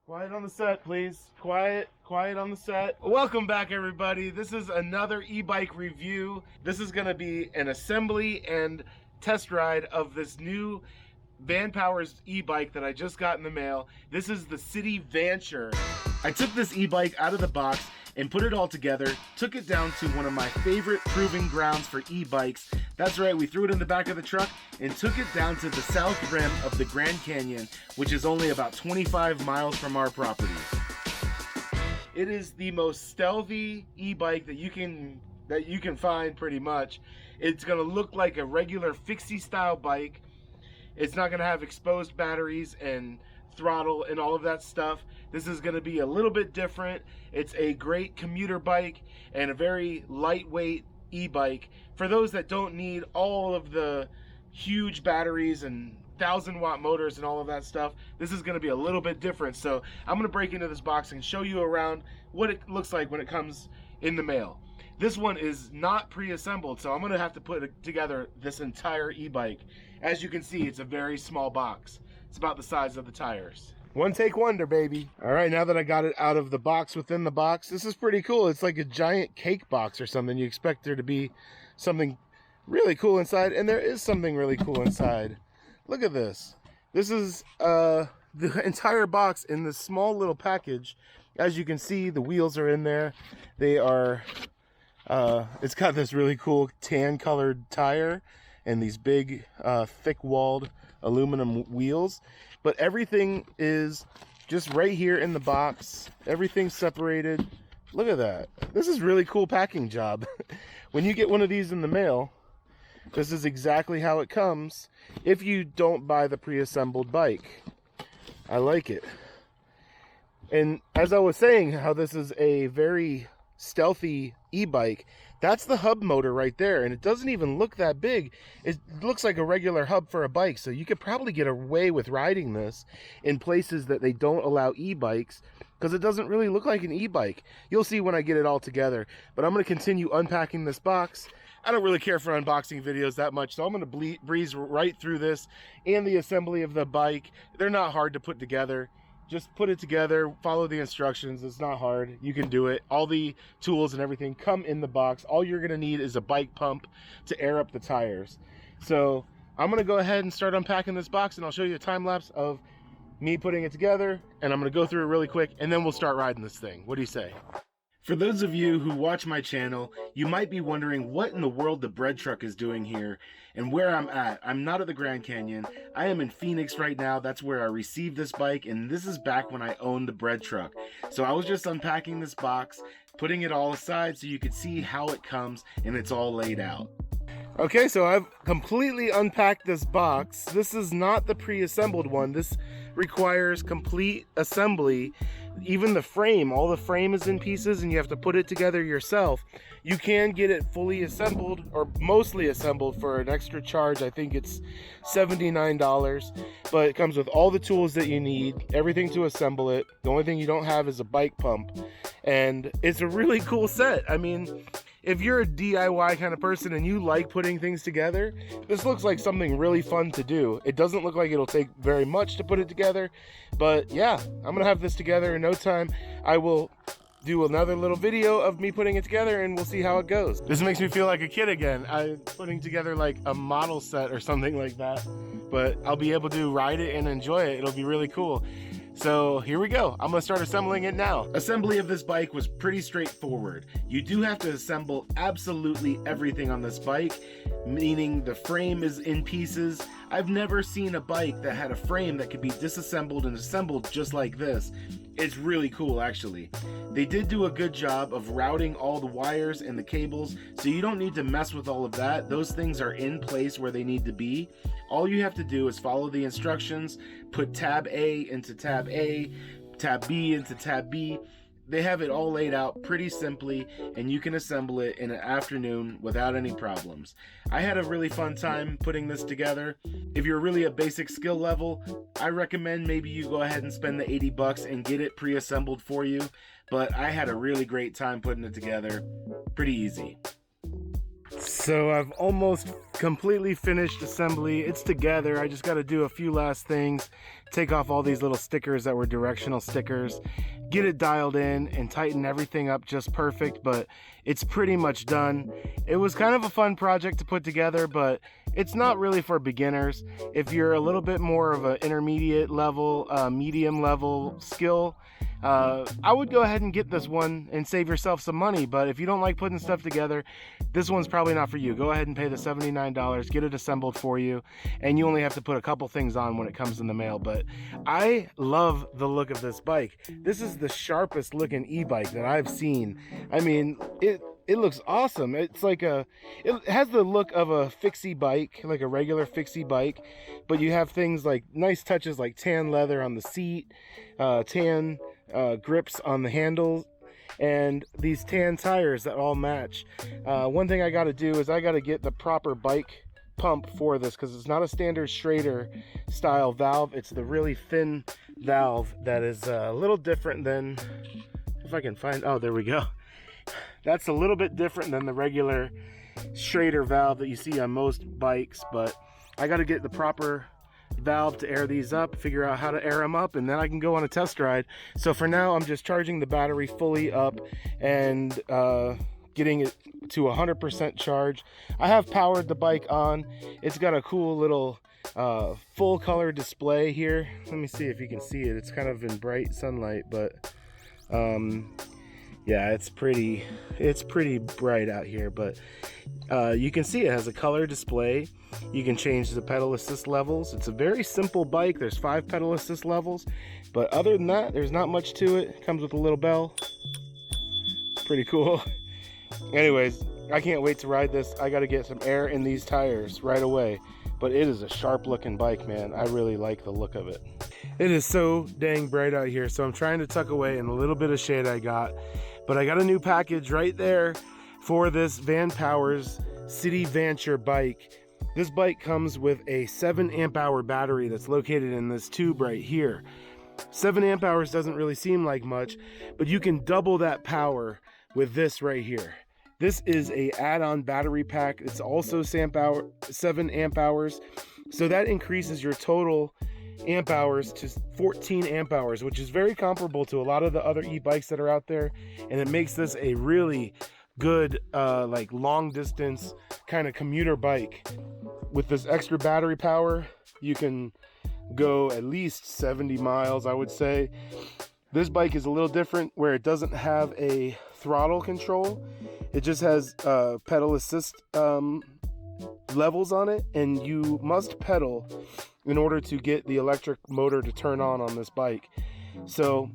Quiet on the set, please. Quiet on the set. Welcome back, everybody. This is another e-bike review. This is gonna be an assembly and test ride of this new Vanpowers e-bike that I just got in the mail. This is the City Vanture. I took this e-bike out of the box and put it all together, took it down to one of my favorite proving grounds for e-bikes. That's right, we threw it in the back of the truck and took it down to the south rim of the Grand Canyon, which is only about 25 miles from our property. It is the most stealthy e-bike that you can find, pretty much. It's gonna look like a regular fixie style bike. It's not gonna have exposed batteries and throttle and all of that stuff. This is gonna be a little bit different. It's a great commuter bike and a very lightweight e-bike for those that don't need all of the huge batteries and 1,000-watt motors and all of that stuff. This is gonna be a little bit different. So I'm gonna break into this box and show you around what it looks like when it comes in the mail. This one is not pre-assembled, so I'm gonna have to put together this entire e-bike. As you can see, it's a very small box. It's about the size of the tires. One take wonder, baby. All right, now that I got it out of the box within the box, this is pretty cool. It's like a giant cake box or something. You expect there to be something really cool inside, and there is something really cool inside. Look at this. This is the entire box in this small little package. As you can see, the wheels are in there. They are, it's got this really cool tan colored tire and these big thick-walled aluminum wheels, but everything is just right here in the box. Everything's separated. Look at that. This is really cool packing job. When you get one of these in the mail, this is exactly how it comes if you don't buy the pre-assembled bike. I like it. And as I was saying, how this is a very stealthy e-bike, that's the hub motor right there, and it doesn't even look that big. It looks like a regular hub for a bike, so you could probably get away with riding this in places that they don't allow e-bikes, because it doesn't really look like an e-bike. You'll see when I get it all together, but I'm going to continue unpacking this box. I don't really care for unboxing videos that much, so I'm going to breeze right through this and the assembly of the bike. They're not hard to put together. Just put it together, follow the instructions. It's not hard. You can do it. All the tools and everything come in the box. All you're going to need is a bike pump to air up the tires. So I'm going to go ahead and start unpacking this box, and I'll show you a time lapse of me putting it together, and I'm going to go through it really quick, and then we'll start riding this thing. What do you say? For those of you who watch my channel, you might be wondering what in the world the bread truck is doing here and where I'm at. I'm not at the Grand Canyon. I am in Phoenix right now. That's where I received this bike, and this is back when I owned the bread truck. So I was just unpacking this box, putting it all aside so you could see how it comes, and it's all laid out. Okay, so I've completely unpacked this box. This is not the pre-assembled one. This requires complete assembly. Even the frame, all the frame is in pieces and you have to put it together yourself. You can get it fully assembled or mostly assembled for an extra charge. I think it's $79, but it comes with all the tools that you need, everything to assemble it. The only thing you don't have is a bike pump, and it's a really cool set. I mean, if you're a DIY kind of person and you like putting things together, this looks like something really fun to do. It doesn't look like it'll take very much to put it together, but yeah, I'm gonna have this together in no time. I will do another little video of me putting it together and we'll see how it goes. This makes me feel like a kid again. I'm putting together like a model set or something like that, but I'll be able to ride it and enjoy it. It'll be really cool. So here we go. I'm gonna start assembling it now. Assembly of this bike was pretty straightforward. You do have to assemble absolutely everything on this bike, meaning the frame is in pieces. I've never seen a bike that had a frame that could be disassembled and assembled just like this. It's really cool, actually. They did do a good job of routing all the wires and the cables, so you don't need to mess with all of that. Those things are in place where they need to be. All you have to do is follow the instructions, put tab A into tab A, tab B into tab B. They have it all laid out pretty simply, and you can assemble it in an afternoon without any problems. I had a really fun time putting this together. If you're really a basic skill level, I recommend maybe you go ahead and spend the 80 bucks and get it pre-assembled for you, but I had a really great time putting it together. Pretty easy. So I've almost completely finished assembly. It's together. I just got to do a few last things, take off all these little stickers that were directional stickers, get it dialed in and tighten everything up just perfect, but it's pretty much done. It was kind of a fun project to put together, but it's not really for beginners. If you're a little bit more of an intermediate level, medium level skill, I would go ahead and get this one and save yourself some money. But if you don't like putting stuff together, this one's probably not for you. Go ahead and pay the $79, get it assembled for you, and you only have to put a couple things on when it comes in the mail. But I love the look of this bike. This is the sharpest looking e-bike that I've seen. I mean, it looks awesome. It's like it has the look of a fixie bike, like a regular fixie bike, but you have things like nice touches like tan leather on the seat, tan grips on the handles, and these tan tires that all match. One thing I got to do is I got to get the proper bike pump for this, because it's not a standard Schrader style valve. It's the really thin valve that is a little different than, if I can find, oh, there we go. That's a little bit different than the regular Schrader valve that you see on most bikes, but I got to get the proper valve to air these up, figure out how to air them up, and then I can go on a test ride. So for now, I'm just charging the battery fully up and getting it to 100% charge. I have powered the bike on. It's got a cool little full color display here. Let me see if you can see it. It's kind of in bright sunlight, but yeah, it's pretty bright out here, but you can see it has a color display. You can change the pedal assist levels. It's a very simple bike. There's 5 pedal assist levels, but other than that, there's not much to it. It comes with a little bell. Pretty cool. Anyways, I can't wait to ride this. I got to get some air in these tires right away, but it is a sharp looking bike, man. I really like the look of it. It is so dang bright out here, so I'm trying to tuck away in a little bit of shade I got, but I got a new package right there for this Vanpowers City Vanture bike. This bike comes with a 7 amp hour battery that's located in this tube right here. 7 amp hours doesn't really seem like much, but you can double that power with this right here. This is a add-on battery pack. It's also 7 amp hours, so that increases your total amp hours to 14 amp hours, which is very comparable to a lot of the other e-bikes that are out there, and it makes this a really good like long distance kind of commuter bike. With this extra battery power, you can go at least 70 miles, I would say. This bike is a little different where it doesn't have a throttle control. It just has pedal assist levels on it, and you must pedal in order to get the electric motor to turn on this bike. So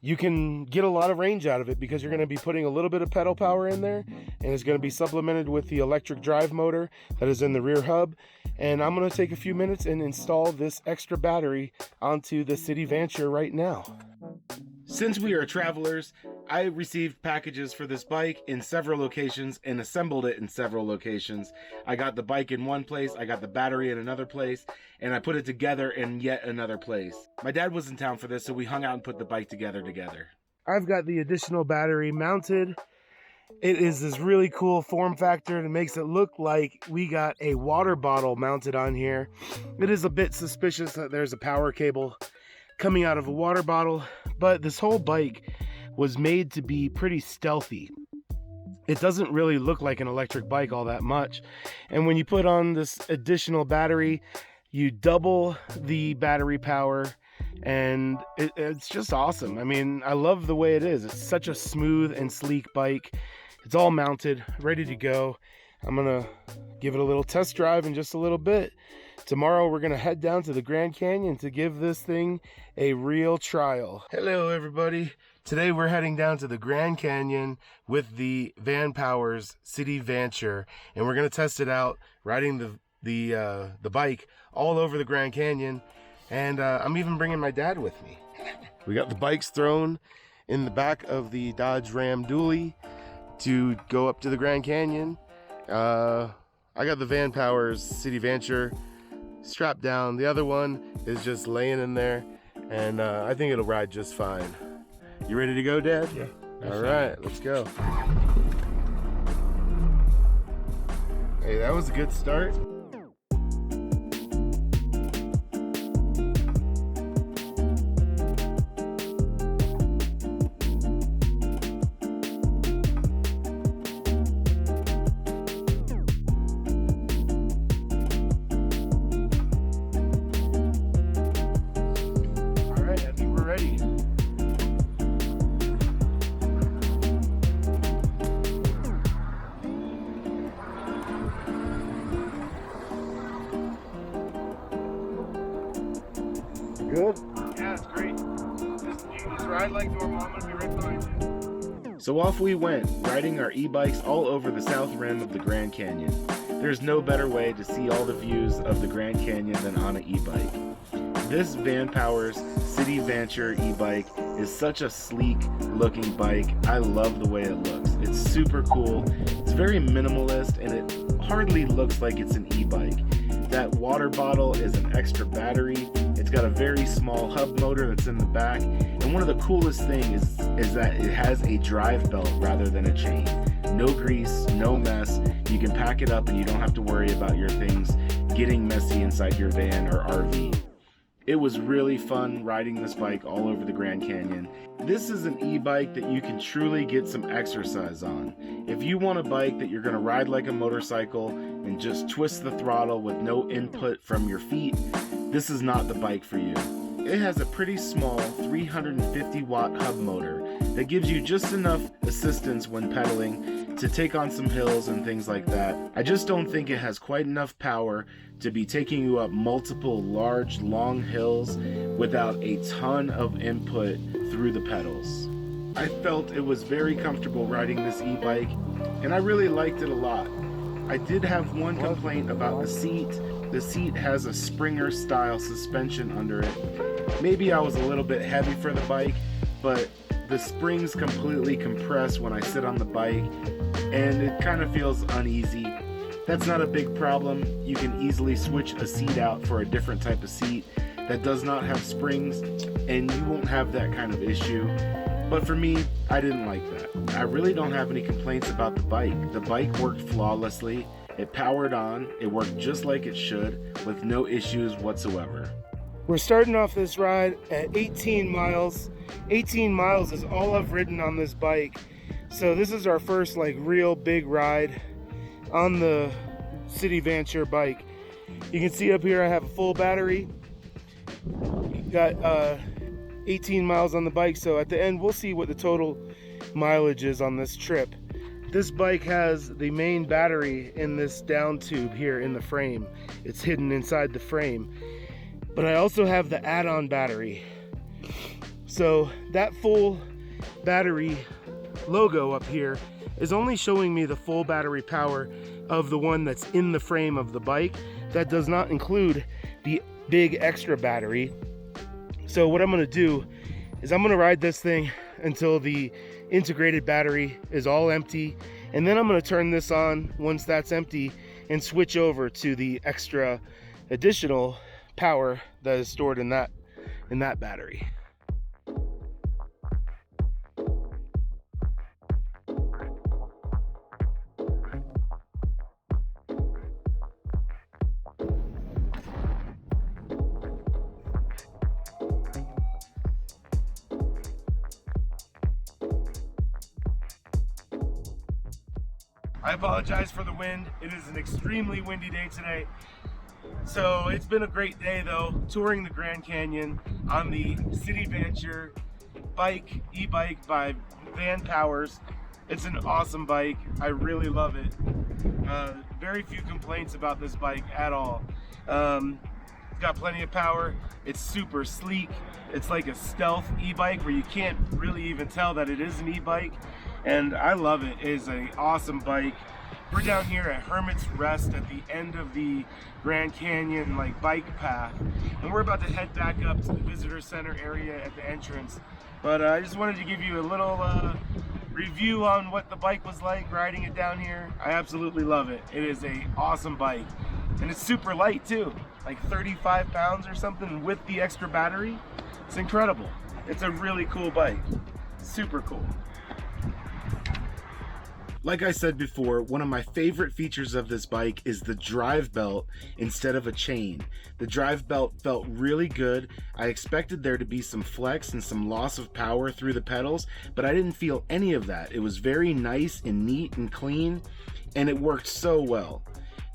you can get a lot of range out of it because you're going to be putting a little bit of pedal power in there, and it's going to be supplemented with the electric drive motor that is in the rear hub. And I'm going to take a few minutes and install this extra battery onto the City Vanture right now. Since we are travelers, I received packages for this bike in several locations and assembled it in several locations. I got the bike in one place, I got the battery in another place, and I put it together in yet another place. My dad was in town for this, so we hung out and put the bike together. I've got the additional battery mounted. It is this really cool form factor that makes it look like we got a water bottle mounted on here. It is a bit suspicious that there's a power cable coming out of a water bottle, but this whole bike was made to be pretty stealthy. It doesn't really look like an electric bike all that much, and when you put on this additional battery, you double the battery power, and it's just awesome. I mean, I love the way it is. It's such a smooth and sleek bike. It's all mounted, ready to go. I'm gonna give it a little test drive in just a little bit. Tomorrow we're gonna head down to the Grand Canyon to give this thing a real trial. Hello everybody. Today we're heading down to the Grand Canyon with the Vanpowers City Vanture, and we're gonna test it out, riding the bike all over the Grand Canyon, and I'm even bringing my dad with me. We got the bikes thrown in the back of the Dodge Ram dually to go up to the Grand Canyon. I got the Vanpowers City Vanture strapped down. The other one is just laying in there, and I think it'll ride just fine. You ready to go, Dad? Yeah. All right, let's go. Hey, that was a good start. All right, I think we're ready. Good? Yeah, it's great. Just ride like normal. I'm gonna be right behind you. So off we went, riding our e-bikes all over the south rim of the Grand Canyon. There's no better way to see all the views of the Grand Canyon than on an e-bike. This Vanpowers City Vanture E-Bike is such a sleek looking bike. I love the way it looks. It's super cool. It's very minimalist and it hardly looks like it's an e-bike. That water bottle is an extra battery. It's got a very small hub motor that's in the back. And one of the coolest things is that it has a drive belt rather than a chain. No grease, no mess. You can pack it up and you don't have to worry about your things getting messy inside your van or RV. It was really fun riding this bike all over the Grand Canyon. This is an e-bike that you can truly get some exercise on. If you want a bike that you're going to ride like a motorcycle and just twist the throttle with no input from your feet, this is not the bike for you. It has a pretty small 350 watt hub motor that gives you just enough assistance when pedaling to take on some hills and things like that. I just don't think it has quite enough power to be taking you up multiple large long hills without a ton of input through the pedals. I felt it was very comfortable riding this e-bike and I really liked it a lot. I did have one complaint about the seat. The seat has a Springer style suspension under it. Maybe I was a little bit heavy for the bike, but the springs completely compress when I sit on the bike and it kind of feels uneasy. That's not a big problem. You can easily switch a seat out for a different type of seat that does not have springs and you won't have that kind of issue. But for me, I didn't like that. I really don't have any complaints about the bike. The bike worked flawlessly. It powered on. It worked just like it should with no issues whatsoever. We're starting off this ride at 18 miles. 18 miles is all I've ridden on this bike. So this is our first like real big ride on the City Vanture bike. You can see up here I have a full battery. Got 18 miles on the bike, so at the end we'll see what the total mileage is on this trip. This bike has the main battery in this down tube here in the frame. It's hidden inside the frame. But I also have the add-on battery. So that full battery logo up here is only showing me the full battery power of the one that's in the frame of the bike. That does not include the big extra battery. So what I'm gonna do is I'm gonna ride this thing until the integrated battery is all empty, and then I'm gonna turn this on once that's empty and switch over to the extra additional power that is stored in that battery. I apologize for the wind. It is an extremely windy day today. So it's been a great day though, touring the Grand Canyon on the City Vanture e-bike by Vanpowers. It's an awesome bike. I really love it. Very few complaints about this bike at all. It's got plenty of power. It's super sleek. It's like a stealth e-bike where you can't really even tell that it is an e-bike. And I love it. It is an awesome bike. We're down here at Hermit's Rest at the end of the Grand Canyon bike path, and we're about to head back up to the visitor center area at the entrance. But I just wanted to give you a little review on what the bike was like riding it down here. I absolutely love it. It is an awesome bike, and it's super light too, like 35 pounds or something with the extra battery. It's incredible. It's a really cool bike. Super cool. Like I said before, one of my favorite features of this bike is the drive belt instead of a chain. The drive belt felt really good. I expected there to be some flex and some loss of power through the pedals, but I didn't feel any of that. It was very nice and neat and clean, and it worked so well.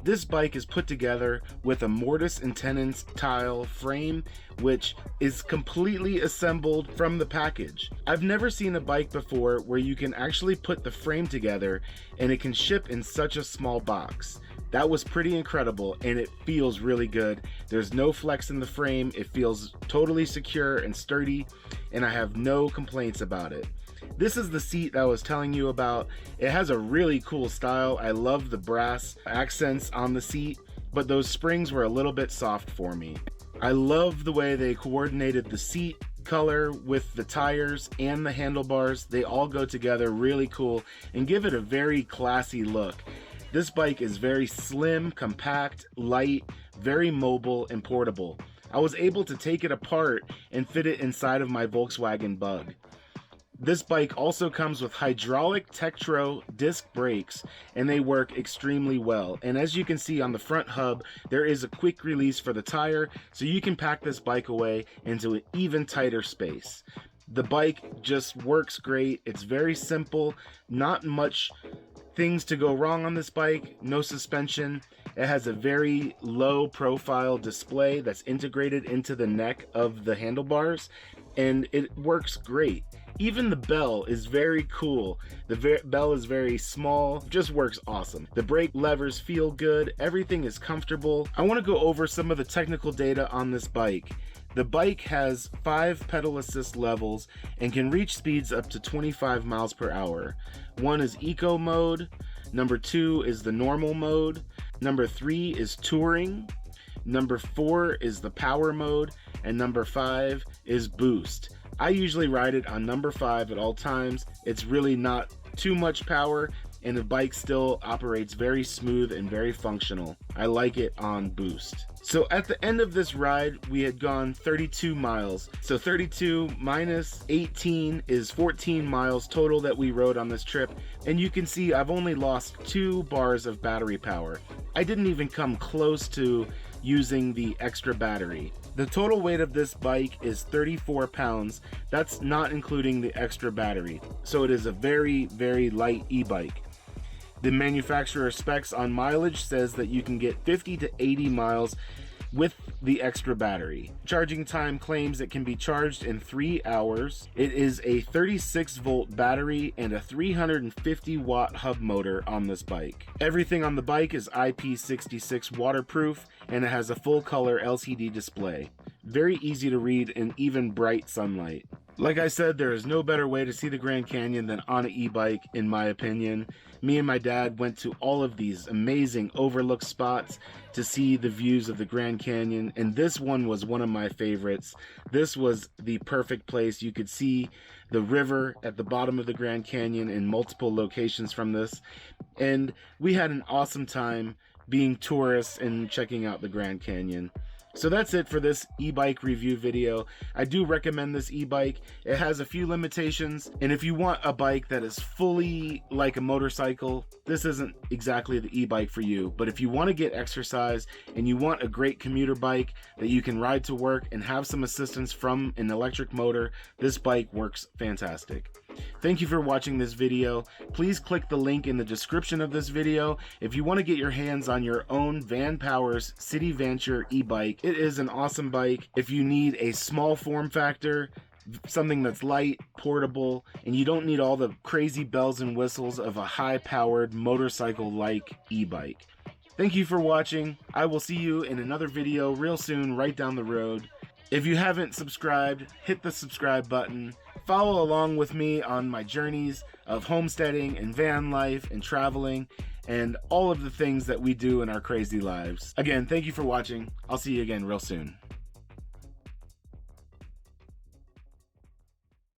This bike is put together with a mortise and tenon tile frame, which is completely assembled from the package. I've never seen a bike before where you can actually put the frame together and it can ship in such a small box. That was pretty incredible, and it feels really good. There's no flex in the frame. It feels totally secure and sturdy, and I have no complaints about it. This is the seat that I was telling you about. It has a really cool style. I love the brass accents on the seat, but those springs were a little bit soft for me. I love the way they coordinated the seat color with the tires and the handlebars. They all go together really cool and give it a very classy look. This bike is very slim, compact, light, very mobile and portable. I was able to take it apart and fit it inside of my Volkswagen Bug. This bike also comes with hydraulic Tektro disc brakes, and they work extremely well. And as you can see on the front hub, there is a quick release for the tire, so you can pack this bike away into an even tighter space. The bike just works great. It's very simple, not much things to go wrong on this bike, no suspension. It has a very low profile display that's integrated into the neck of the handlebars, and it works great. Even the bell is very cool. The bell is very small, just works awesome. The brake levers feel good, everything is comfortable. I want to go over some of the technical data on this bike. The bike has 5 pedal assist levels and can reach speeds up to 25 miles per hour. 1 is eco mode, number 2 is the normal mode, number 3 is touring, number 4 is the power mode, and number 5 is boost. I usually ride it on number 5 at all times. It's really not too much power, and the bike still operates very smooth and very functional. I like it on boost. So at the end of this ride, we had gone 32 miles. So 32 minus 18 is 14 miles total that we rode on this trip. And you can see I've only lost 2 bars of battery power. I didn't even come close to using the extra battery. The total weight of this bike is 34 pounds. That's not including the extra battery. So it is a very, very light e-bike. The manufacturer specs on mileage says that you can get 50 to 80 miles with the extra battery. Charging time claims it can be charged in 3 hours. It is a 36 volt battery and a 350 watt hub motor on this bike. Everything on the bike is IP66 waterproof, and it has a full color LCD display. Very easy to read in even bright sunlight. Like I said, there is no better way to see the Grand Canyon than on an e-bike, in my opinion. Me and my dad went to all of these amazing overlook spots to see the views of the Grand Canyon, and this one was one of my favorites. This was the perfect place. You could see the river at the bottom of the Grand Canyon in multiple locations from this, and we had an awesome time being tourists and checking out the Grand Canyon. So that's it for this e-bike review video. I do recommend this e-bike. It has a few limitations, and if you want a bike that is fully like a motorcycle, this isn't exactly the e-bike for you. But if you want to get exercise and you want a great commuter bike that you can ride to work and have some assistance from an electric motor, this bike works fantastic. Thank you for watching this video. Please click the link in the description of this video if you want to get your hands on your own Vanpowers City Vanture E-Bike. It is an awesome bike. If you need a small form factor, something that's light, portable, and you don't need all the crazy bells and whistles of a high-powered motorcycle-like e-bike. Thank you for watching. I will see you in another video real soon, right down the road. If you haven't subscribed, hit the subscribe button. Follow along with me on my journeys of homesteading and van life and traveling and all of the things that we do in our crazy lives. Again, thank you for watching. I'll see you again real soon.